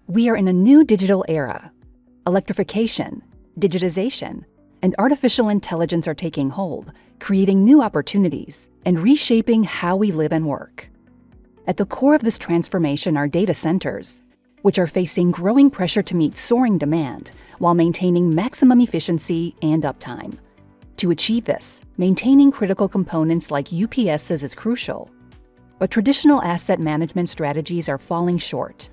We are in a new digital era. Electrification, digitization, and artificial intelligence are taking hold, creating new opportunities and reshaping how we live and work. At the core of this transformation are data centers, which are facing growing pressure to meet soaring demand while maintaining maximum efficiency and uptime. To achieve this, maintaining critical components like UPSs is crucial. But traditional asset management strategies are falling short.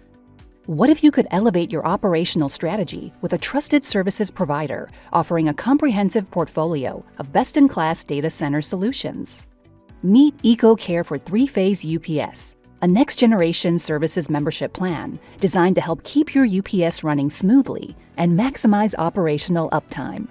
What if you could elevate your operational strategy with a trusted services provider offering a comprehensive portfolio of best-in-class data center solutions? Meet EcoCare for three-phase UPS, a next-generation services membership plan designed to help keep your UPS running smoothly and maximize operational uptime.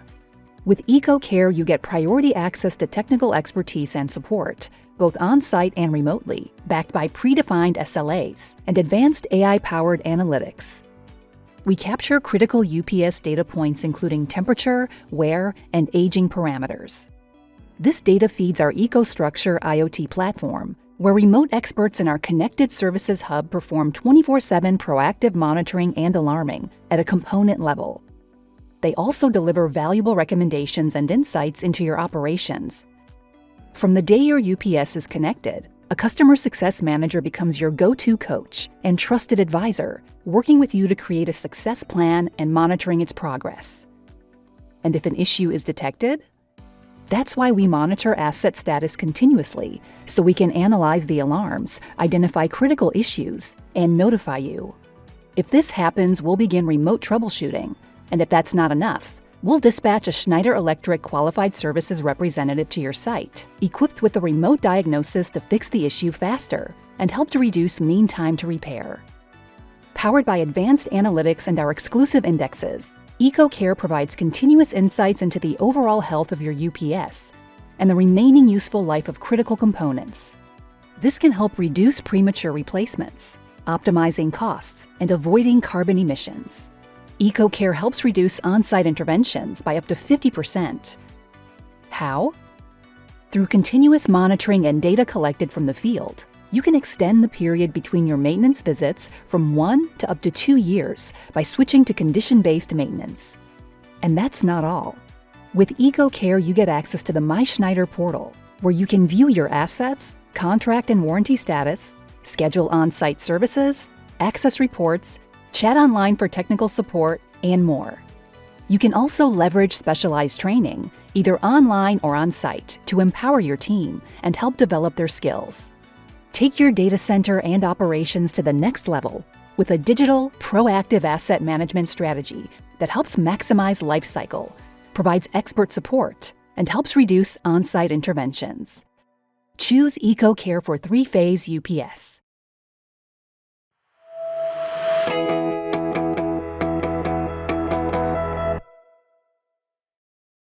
With EcoCare, you get priority access to technical expertise and support, both on-site and remotely, backed by predefined SLAs and advanced AI-powered analytics. We capture critical UPS data points including temperature, wear, and aging parameters. This data feeds our EcoStruxure IoT platform, where remote experts in our connected services hub perform 24/7 proactive monitoring and alarming at a component level. They also deliver valuable recommendations and insights into your operations. From the day your UPS is connected, a customer success manager becomes your go-to coach and trusted advisor, working with you to create a success plan and monitoring its progress. And if an issue is detected, that's why we monitor asset status continuously, so we can analyze the alarms, identify critical issues, and notify you. If this happens, we'll begin remote troubleshooting. And if that's not enough, we'll dispatch a Schneider Electric qualified services representative to your site, equipped with a remote diagnosis to fix the issue faster and help to reduce mean time to repair. Powered by advanced analytics and our exclusive indexes, EcoCare provides continuous insights into the overall health of your UPS and the remaining useful life of critical components. This can help reduce premature replacements, optimizing costs, and avoiding carbon emissions. EcoCare helps reduce on-site interventions by up to 50%. How? Through continuous monitoring and data collected from the field, you can extend the period between your maintenance visits from 1 to up to 2 years by switching to condition-based maintenance. And that's not all. With EcoCare, you get access to the My Schneider portal, where you can view your assets, contract and warranty status, schedule on-site services, access reports, chat online for technical support, and more. You can also leverage specialized training, either online or on-site, to empower your team and help develop their skills. Take your data center and operations to the next level with a digital, proactive asset management strategy that helps maximize life cycle, provides expert support, and helps reduce on-site interventions. Choose EcoCare for three-phase UPS.